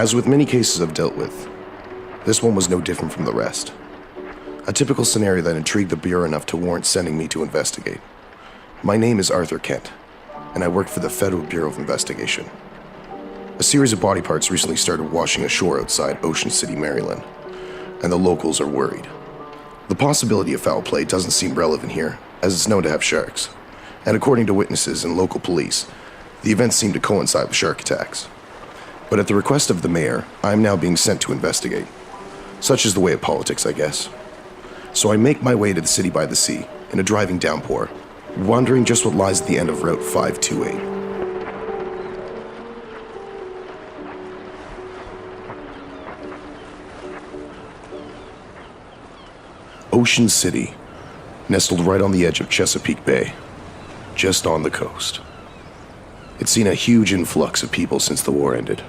As with many cases I've dealt with, this one was no different from the rest. A typical scenario that intrigued the Bureau enough to warrant sending me to investigate. My name is Arthur Kent, and I work for the Federal Bureau of Investigation. A series of body parts recently started washing ashore outside Ocean City, Maryland, and the locals are worried. The possibility of foul play doesn't seem relevant here, as it's known to have sharks. And according to witnesses and local police, the events seem to coincide with shark attacks. But at the request of the mayor, I am now being sent to investigate. Such is the way of politics, I guess. So I make my way to the city by the sea, in a driving downpour, wondering just what lies at the end of Route 528. Ocean City, nestled right on the edge of Chesapeake Bay, just on the coast. It's seen a huge influx of people since the war ended.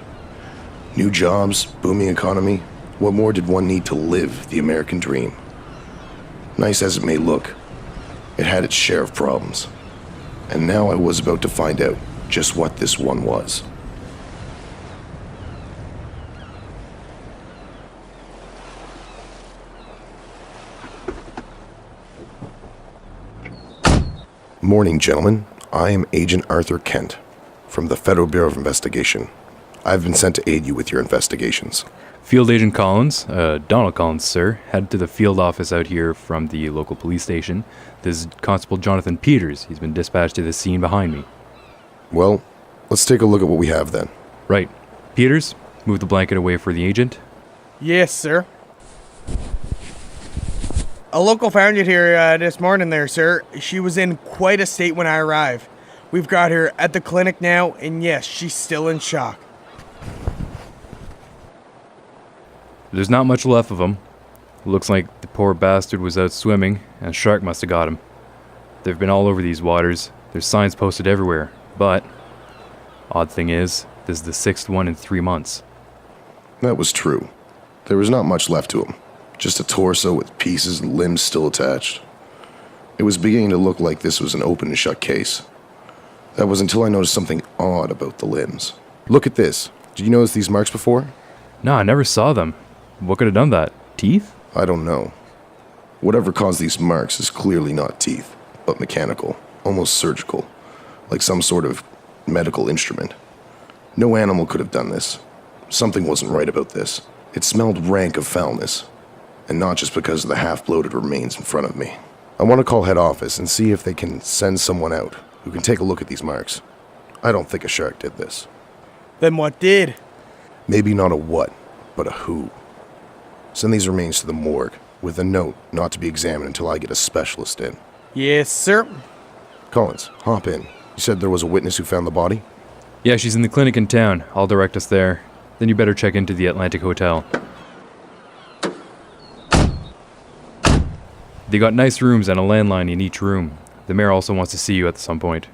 New jobs, booming economy. What more did one need to live the American dream? Nice as it may look, it had its share of problems. And now I was about to find out just what this one was. Morning, gentlemen. I am Agent Arthur Kent from the Federal Bureau of Investigation. I've been sent to aid you with your investigations. Field Agent Collins, Donald Collins, sir, head to the field office out here from the local police station. This is Constable Jonathan Peters. He's been dispatched to the scene behind me. Well, let's take a look at what we have then. Right. Peters, move the blanket away for the agent. Yes, sir. A local found you here this morning there, sir. She was in quite a state when I arrived. We've got her at the clinic now, and yes, she's still in shock. There's not much left of him. Looks like the poor bastard was out swimming, and a shark must have got him. They've been all over these waters. There's signs posted everywhere, but odd thing is, this is the 6th one in 3 months. That was true. There was not much left to him. Just a torso with pieces and limbs still attached. It was beginning to look like this was an open and shut case. That was until I noticed something odd about the limbs. Look at this. Did you notice these marks before? No, I never saw them. What could have done that? Teeth? I don't know. Whatever caused these marks is clearly not teeth, but mechanical, almost surgical, like some sort of medical instrument. No animal could have done this. Something wasn't right about this. It smelled rank of foulness, and not just because of the half-bloated remains in front of me. I want to call head office and see if they can send someone out who can take a look at these marks. I don't think a shark did this. Then what did? Maybe not a what, but a who. Send these remains to the morgue, with a note not to be examined until I get a specialist in. Yes, sir. Collins, hop in. You said there was a witness who found the body? Yeah, she's in the clinic in town. I'll direct us there. Then you better check into the Atlantic Hotel. They got nice rooms and a landline in each room. The mayor also wants to see you at some point.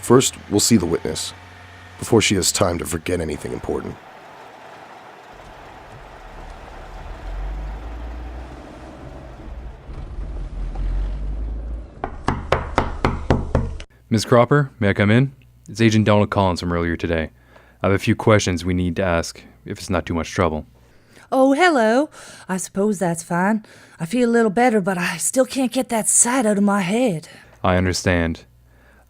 First, we'll see the witness, before she has time to forget anything important. Ms. Cropper, may I come in? It's Agent Donald Collins from earlier today. I have a few questions we need to ask, if it's not too much trouble. Oh, hello. I suppose that's fine. I feel a little better, but I still can't get that sight out of my head. I understand.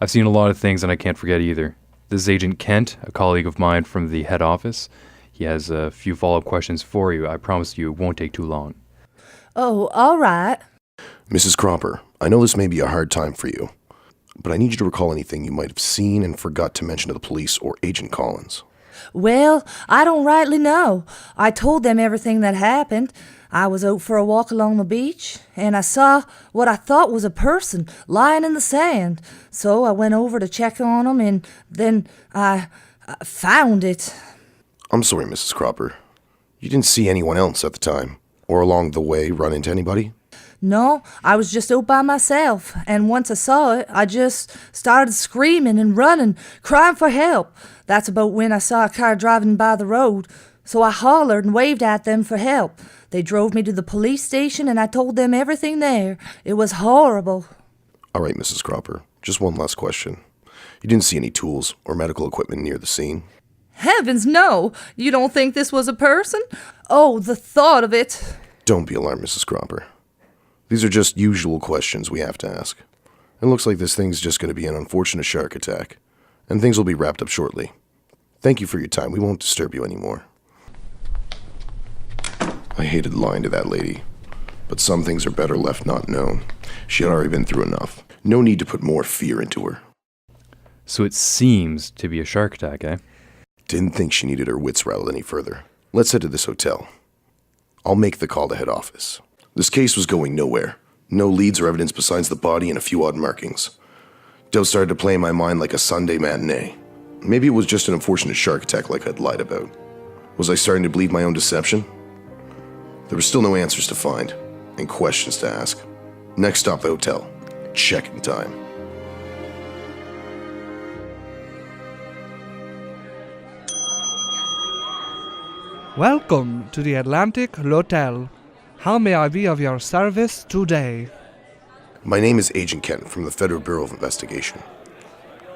I've seen a lot of things and I can't forget either. This is Agent Kent, a colleague of mine from the head office. He has a few follow-up questions for you. I promise you it won't take too long. Oh, all right. Mrs. Cropper, I know this may be a hard time for you, but I need you to recall anything you might have seen and forgot to mention to the police or Agent Collins. Well, I don't rightly know. I told them everything that happened. I was out for a walk along the beach, and I saw what I thought was a person lying in the sand. So I went over to check on him, and then I found it. I'm sorry, Mrs. Cropper. You didn't see anyone else at the time, or along the way run into anybody? No, I was just out by myself, and once I saw it, I just started screaming and running, crying for help. That's about when I saw a car driving by the road, so I hollered and waved at them for help. They drove me to the police station, and I told them everything there. It was horrible. All right, Mrs. Cropper, just one last question. You didn't see any tools or medical equipment near the scene? Heavens, no! You don't think this was a person? Oh, the thought of it! Don't be alarmed, Mrs. Cropper. These are just usual questions we have to ask. It looks like this thing's just going to be an unfortunate shark attack, and things will be wrapped up shortly. Thank you for your time. We won't disturb you anymore. I hated lying to that lady, but some things are better left not known. She had already been through enough. No need to put more fear into her. So it seems to be a shark attack, eh? Didn't think she needed her wits rattled any further. Let's head to this hotel. I'll make the call to head office. This case was going nowhere. No leads or evidence besides the body and a few odd markings. Doubt started to play in my mind like a Sunday matinee. Maybe it was just an unfortunate shark attack like I'd lied about. Was I starting to believe my own deception? There were still no answers to find, and questions to ask. Next stop, the hotel. Check-in time. Welcome to the Atlantic Hotel. How may I be of your service today? My name is Agent Kent from the Federal Bureau of Investigation.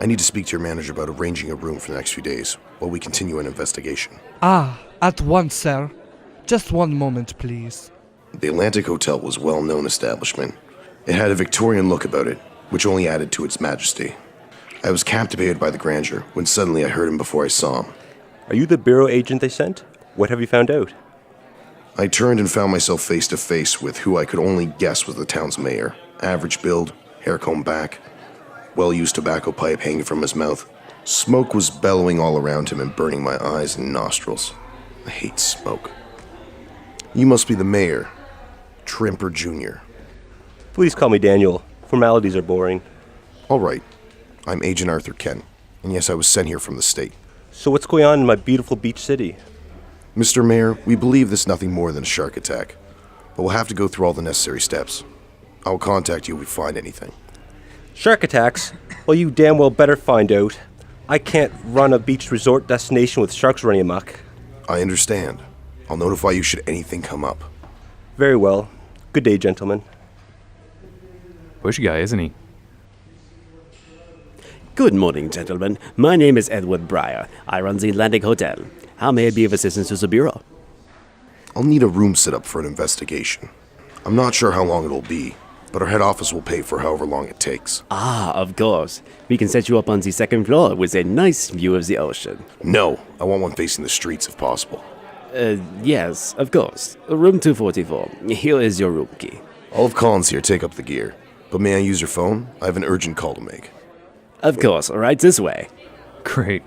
I need to speak to your manager about arranging a room for the next few days while we continue an investigation. At once, sir. Just one moment, please. The Atlantic Hotel was a well-known establishment. It had a Victorian look about it, which only added to its majesty. I was captivated by the grandeur when suddenly I heard him before I saw him. Are you the bureau agent they sent? What have you found out? I turned and found myself face to face with who I could only guess was the town's mayor. Average build, hair combed back, well-used tobacco pipe hanging from his mouth. Smoke was bellowing all around him and burning my eyes and nostrils. I hate smoke. You must be the mayor, Trimper Jr. Please call me Daniel. Formalities are boring. All right. I'm Agent Arthur Kent, and yes, I was sent here from the state. So what's going on in my beautiful beach city? Mr. Mayor, we believe this is nothing more than a shark attack, but we'll have to go through all the necessary steps. I'll contact you if we find anything. Shark attacks? Well, you damn well better find out. I can't run a beach resort destination with sharks running amok. I understand. I'll notify you should anything come up. Very well. Good day, gentlemen. Push guy, isn't he? Good morning, gentlemen. My name is Edward Breyer. I run the Atlantic Hotel. How may I be of assistance to the Bureau? I'll need a room set up for an investigation. I'm not sure how long it'll be, but our head office will pay for however long it takes. Of course. We can set you up on the second floor with a nice view of the ocean. No, I want one facing the streets if possible. Yes, of course. Room 244. Here is your room key. All of Collins here take up the gear, but may I use your phone? I have an urgent call to make. Of course, right this way. Great.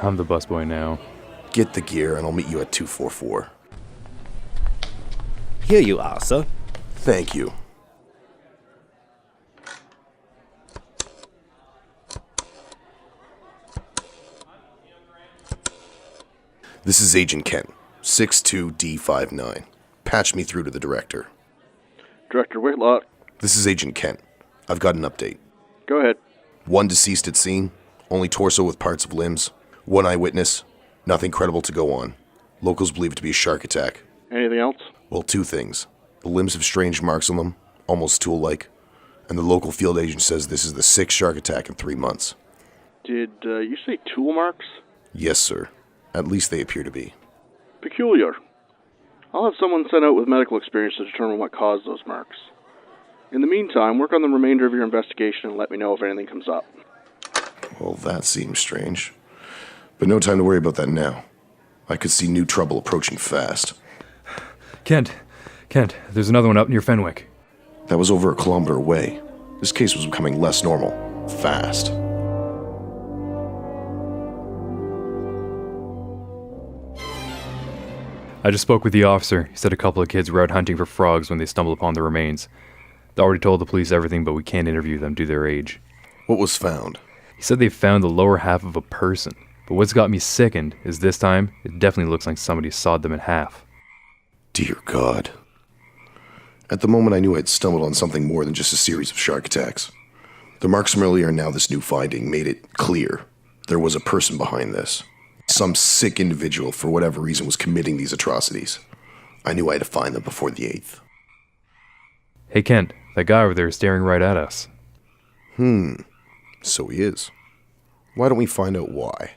I'm the busboy now. Get the gear and I'll meet you at 244. Here you are, sir. Thank you. This is Agent Kent, 62D59. Patch me through to the director. Director Whitlock. This is Agent Kent. I've got an update. Go ahead. One deceased at scene, only torso with parts of limbs. One eyewitness, nothing credible to go on. Locals believe it to be a shark attack. Anything else? Well, two things. The limbs have strange marks on them, almost tool-like, and the local field agent says this is the 6th shark attack in 3 months. Did you say tool marks? Yes, sir. At least they appear to be. Peculiar. I'll have someone sent out with medical experience to determine what caused those marks. In the meantime, work on the remainder of your investigation and let me know if anything comes up. Well, that seems strange. But no time to worry about that now. I could see new trouble approaching fast. Kent, there's another one up near Fenwick. That was over a kilometer away. This case was becoming less normal. Fast. I just spoke with the officer. He said a couple of kids were out hunting for frogs when they stumbled upon the remains. They already told the police everything, but we can't interview them due to their age. What was found? He said they found the lower half of a person, but what's got me sickened is this time, it definitely looks like somebody sawed them in half. Dear God. At the moment I knew I'd stumbled on something more than just a series of shark attacks. The marks from earlier and now this new finding made it clear there was a person behind this. Some sick individual, for whatever reason, was committing these atrocities. I knew I had to find them before the 8th. Hey Kent, that guy over there is staring right at us. So he is. Why don't we find out why?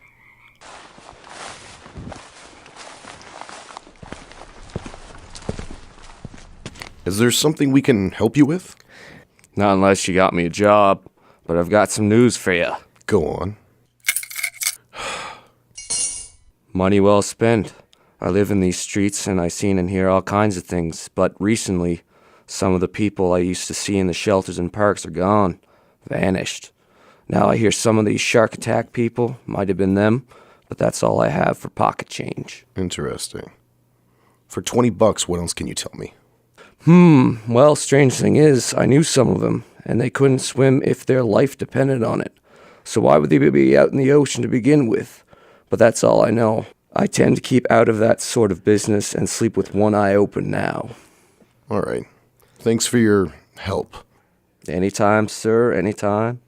Is there something we can help you with? Not unless you got me a job, but I've got some news for you. Go on. Money well spent. I live in these streets and I seen and hear all kinds of things, but recently, some of the people I used to see in the shelters and parks are gone. Vanished. Now I hear some of these shark attack people, might have been them, but that's all I have for pocket change. Interesting. For $20, what else can you tell me? Well, strange thing is, I knew some of them, and they couldn't swim if their life depended on it. So why would they be out in the ocean to begin with? But that's all I know. I tend to keep out of that sort of business and sleep with one eye open now. All right. Thanks for your help. Anytime, sir, anytime.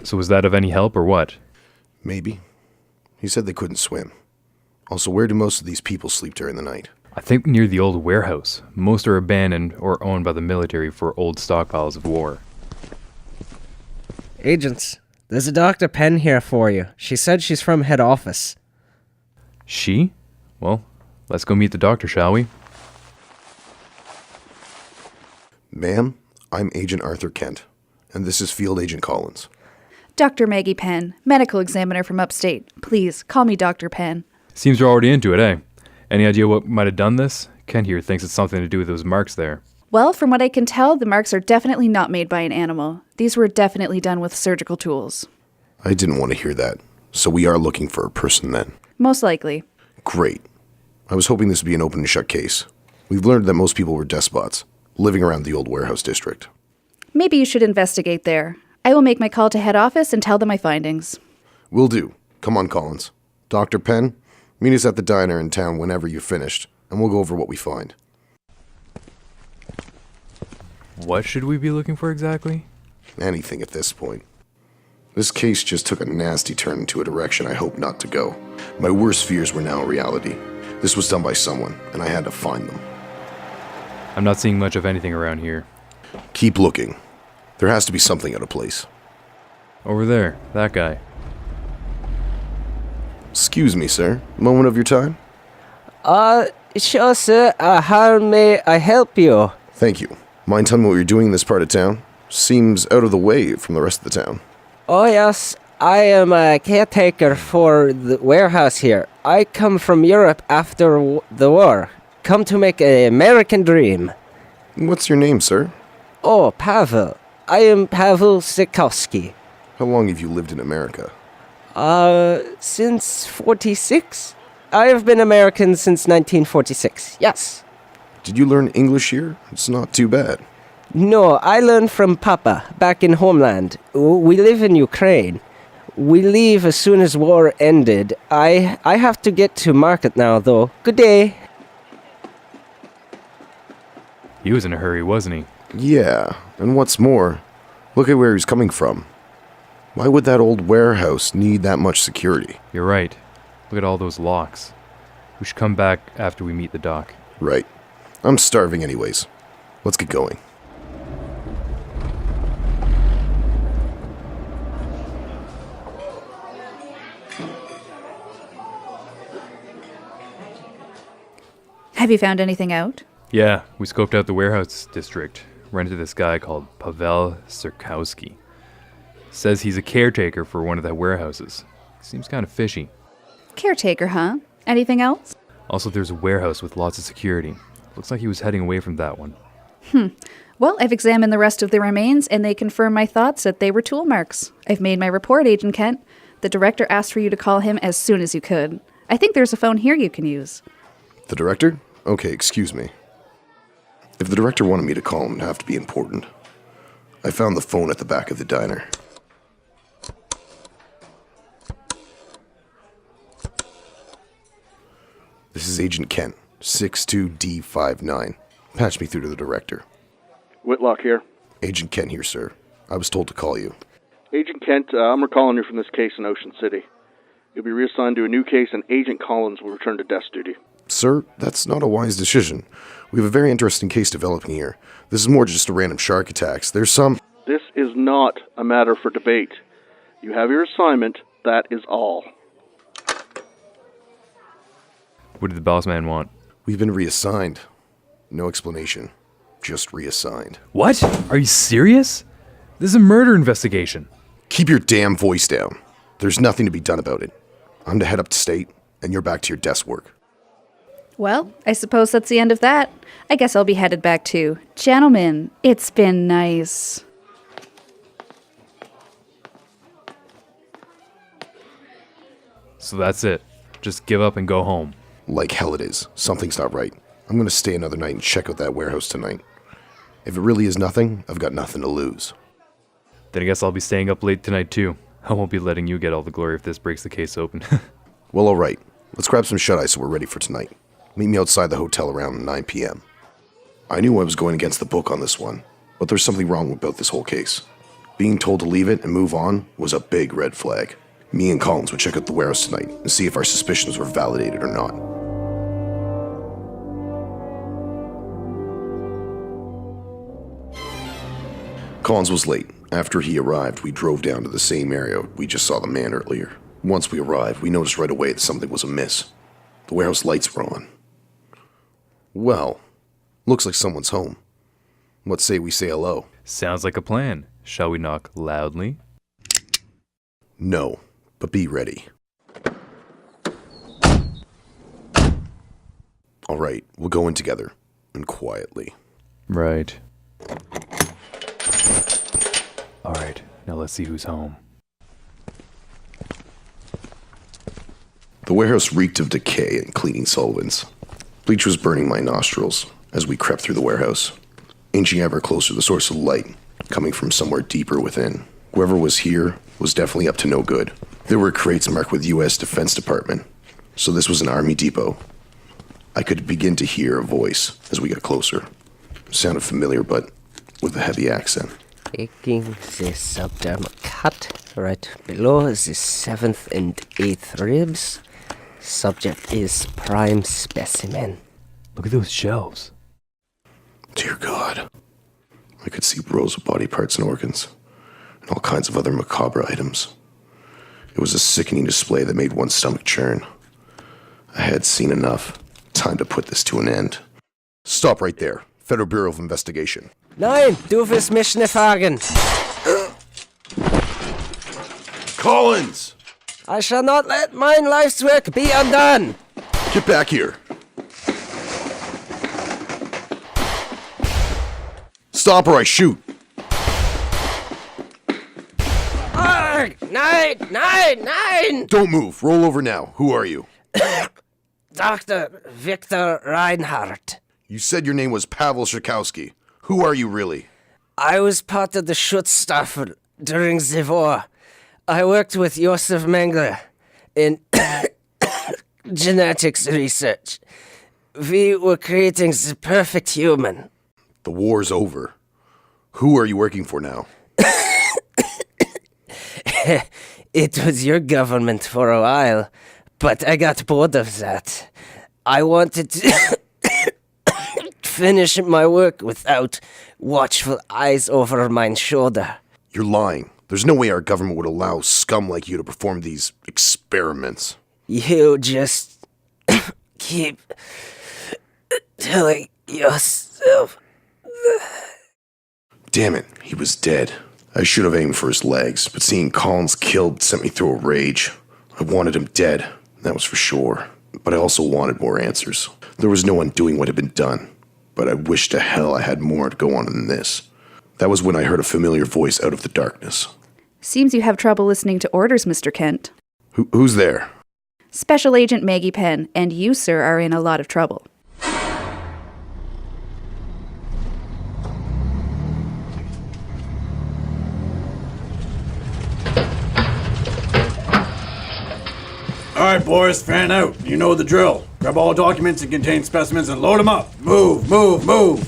So was that of any help or what? Maybe. He said they couldn't swim. Also, where do most of these people sleep during the night? I think near the old warehouse. Most are abandoned or owned by the military for old stockpiles of war. Agents, there's a Dr. Penn here for you. She said she's from head office. She? Well, let's go meet the doctor, shall we? Ma'am, I'm Agent Arthur Kent, and this is Field Agent Collins. Dr. Maggie Penn, medical examiner from upstate. Please, call me Dr. Penn. Seems you're already into it, eh? Any idea what might have done this? Kent here thinks it's something to do with those marks there. Well, from what I can tell, the marks are definitely not made by an animal. These were definitely done with surgical tools. I didn't want to hear that, so we are looking for a person then. Most likely. Great. I was hoping this would be an open and shut case. We've learned that most people were despots, living around the old warehouse district. Maybe you should investigate there. I will make my call to head office and tell them my findings. Will do. Come on, Collins. Dr. Penn, meet us at the diner in town whenever you're finished, and we'll go over what we find. What should we be looking for exactly? Anything at this point. This case just took a nasty turn into a direction I hope not to go. My worst fears were now a reality. This was done by someone, and I had to find them. I'm not seeing much of anything around here. Keep looking. There has to be something out of place. Over there, that guy. Excuse me, sir. Moment of your time? Sure, sir. How may I help you? Thank you. Mind telling me what you're doing in this part of town? Seems out of the way from the rest of the town. Oh, yes. I am a caretaker for the warehouse here. I come from Europe after the war. Come to make an American dream. What's your name, sir? Oh, Pavel. I am Pavel Sikowski. How long have you lived in America? Since 46? I have been American since 1946, yes. Did you learn English here? It's not too bad. No, I learned from Papa, back in homeland. We live in Ukraine. We leave as soon as war ended. I have to get to market now, though. Good day. He was in a hurry, wasn't he? Yeah, and what's more, look at where he's coming from. Why would that old warehouse need that much security? You're right. Look at all those locks. We should come back after we meet the doc. Right. I'm starving anyways. Let's get going. Have you found anything out? Yeah, we scoped out the warehouse district. Ran into this guy called Pavel Sikowski. Says he's a caretaker for one of the warehouses. Seems kind of fishy. Caretaker, huh? Anything else? Also, there's a warehouse with lots of security. Looks like he was heading away from that one. Well, I've examined the rest of the remains, and they confirm my thoughts that they were tool marks. I've made my report, Agent Kent. The director asked for you to call him as soon as you could. I think there's a phone here you can use. The director? Okay, excuse me. If the director wanted me to call him, it'd have to be important. I found the phone at the back of the diner. This is Agent Kent, 62D59. Patch me through to the director. Whitlock here. Agent Kent here, sir. I was told to call you. Agent Kent, I'm recalling you from this case in Ocean City. You'll be reassigned to a new case, and Agent Collins will return to desk duty. Sir, that's not a wise decision. We have a very interesting case developing here. This is more just a random shark attacks. There's some... This is not a matter for debate. You have your assignment, that is all. What did the boss man want? We've been reassigned. No explanation. Just reassigned. What? Are you serious? This is a murder investigation. Keep your damn voice down. There's nothing to be done about it. I'm to head up to state, and you're back to your desk work. Well, I suppose that's the end of that. I guess I'll be headed back too. Gentlemen, it's been nice. So that's it. Just give up and go home. Like hell it is. Something's not right. I'm gonna stay another night and check out that warehouse tonight. If it really is nothing, I've got nothing to lose. Then I guess I'll be staying up late tonight too. I won't be letting you get all the glory if this breaks the case open. Well, alright. Let's grab some shut-eye so we're ready for tonight. Meet me outside the hotel around 9 p.m. I knew I was going against the book on this one, but there's something wrong about this whole case. Being told to leave it and move on was a big red flag. Me and Collins would check out the warehouse tonight and see if our suspicions were validated or not. Collins was late. After he arrived, we drove down to the same area we just saw the man earlier. Once we arrived, we noticed right away that something was amiss. The warehouse lights were on. Well, looks like someone's home. What say we say hello? Sounds like a plan. Shall we knock loudly? No, but be ready. All right, we'll go in together, and quietly. Right. Alright, now let's see who's home. The warehouse reeked of decay and cleaning solvents. Bleach was burning my nostrils as we crept through the warehouse, inching ever closer to the source of light, coming from somewhere deeper within. Whoever was here was definitely up to no good. There were crates marked with U.S. Defense Department, so this was an army depot. I could begin to hear a voice as we got closer. It sounded familiar, but with a heavy accent. Taking the subdermal cut right below the 7th and 8th ribs. Subject is prime specimen. Look at those shelves. Dear God. I could see rows of body parts and organs, and all kinds of other macabre items. It was a sickening display that made one's stomach churn. I had seen enough. Time to put this to an end. Stop right there. Federal Bureau of Investigation. Nein, du wirst mich nicht fragen. Collins! I shall not let mine life's work be undone. Get back here. Stop or I shoot. Arg! Nein, nein, nein! Don't move. Roll over now. Who are you? Dr. Victor Reinhardt. You said your name was Pavel Shakowski. Who are you really? I was part of the Schutzstaffel during the war. I worked with Josef Mengele in genetics research. We were creating the perfect human. The war's over. Who are you working for now? It was your government for a while, but I got bored of that. I wanted to finish my work without watchful eyes over my shoulder. You're lying. There's no way our government would allow scum like you to perform these experiments. You just keep telling yourself. Damn it, he was dead. I should have aimed for his legs, but seeing Collins killed sent me through a rage. I wanted him dead, that was for sure. But I also wanted more answers. There was no undoing what had been done, but I wished to hell I had more to go on than this. That was when I heard a familiar voice out of the darkness. Seems you have trouble listening to orders, Mr. Kent. Who's there? Special Agent Maggie Penn, and you, sir, are in a lot of trouble. Alright, boys, fan out. You know the drill. Grab all documents and contain specimens and load them up. Move, move, move.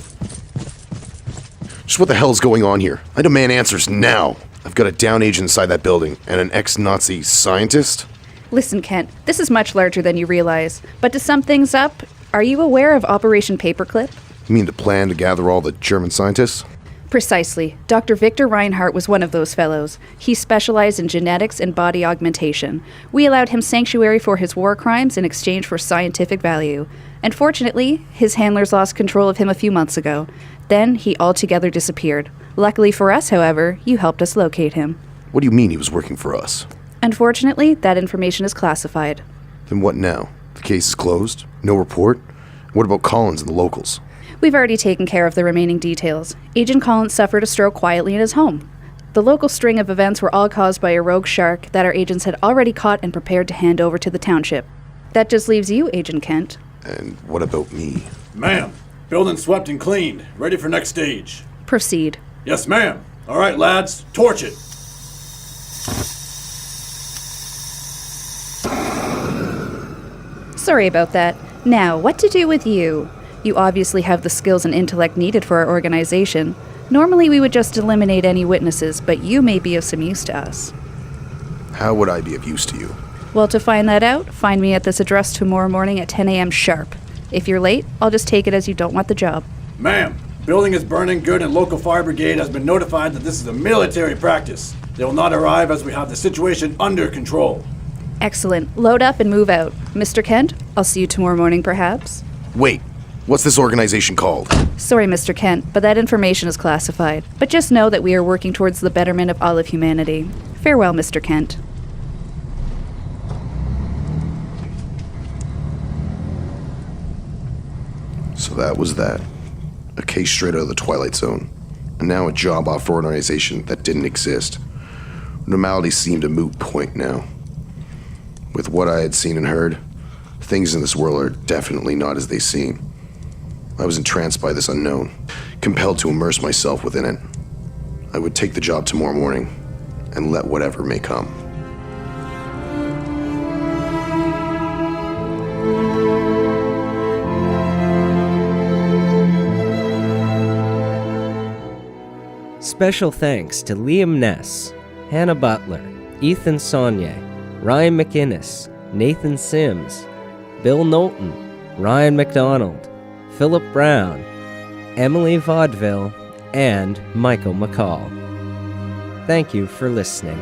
Just what the hell's going on here? I demand answers now. I've got a down agent inside that building and an ex-Nazi scientist. Listen, Kent, this is much larger than you realize. But to sum things up, are you aware of Operation Paperclip? You mean the plan to gather all the German scientists? Precisely. Dr. Victor Reinhardt was one of those fellows. He specialized in genetics and body augmentation. We allowed him sanctuary for his war crimes in exchange for scientific value. Unfortunately, his handlers lost control of him a few months ago. Then he altogether disappeared. Luckily for us, however, you helped us locate him. What do you mean he was working for us? Unfortunately, that information is classified. Then what now? The case is closed? No report? What about Collins and the locals? We've already taken care of the remaining details. Agent Collins suffered a stroke quietly in his home. The local string of events were all caused by a rogue shark that our agents had already caught and prepared to hand over to the township. That just leaves you, Agent Kent. And what about me? Ma'am, building swept and cleaned. Ready for next stage. Proceed. Yes, ma'am. All right, lads, torch it. Sorry about that. Now, what to do with you? You obviously have the skills and intellect needed for our organization. Normally we would just eliminate any witnesses, but you may be of some use to us. How would I be of use to you? Well, to find that out, find me at this address tomorrow morning at 10 a.m. sharp. If you're late, I'll just take it as you don't want the job. Ma'am, building is burning good and local fire brigade has been notified that this is a military practice. They will not arrive as we have the situation under control. Excellent. Load up and move out. Mr. Kent, I'll see you tomorrow morning perhaps. Wait, what's this organization called? Sorry, Mr. Kent, but that information is classified. But just know that we are working towards the betterment of all of humanity. Farewell, Mr. Kent. So that was that. A case straight out of the Twilight Zone. And now a job offer for an organization that didn't exist. Normality seemed a moot point now. With what I had seen and heard, things in this world are definitely not as they seem. I was entranced by this unknown, compelled to immerse myself within it. I would take the job tomorrow morning, and let whatever may come. Special thanks to Liam Ness, Hannah Butler, Ethan Saunier, Ryan McInnes, Nathan Sims, Bill Knowlton, Ryan McDonald, Philip Brown, Emily Vaudeville, and Michael McCall. Thank you for listening.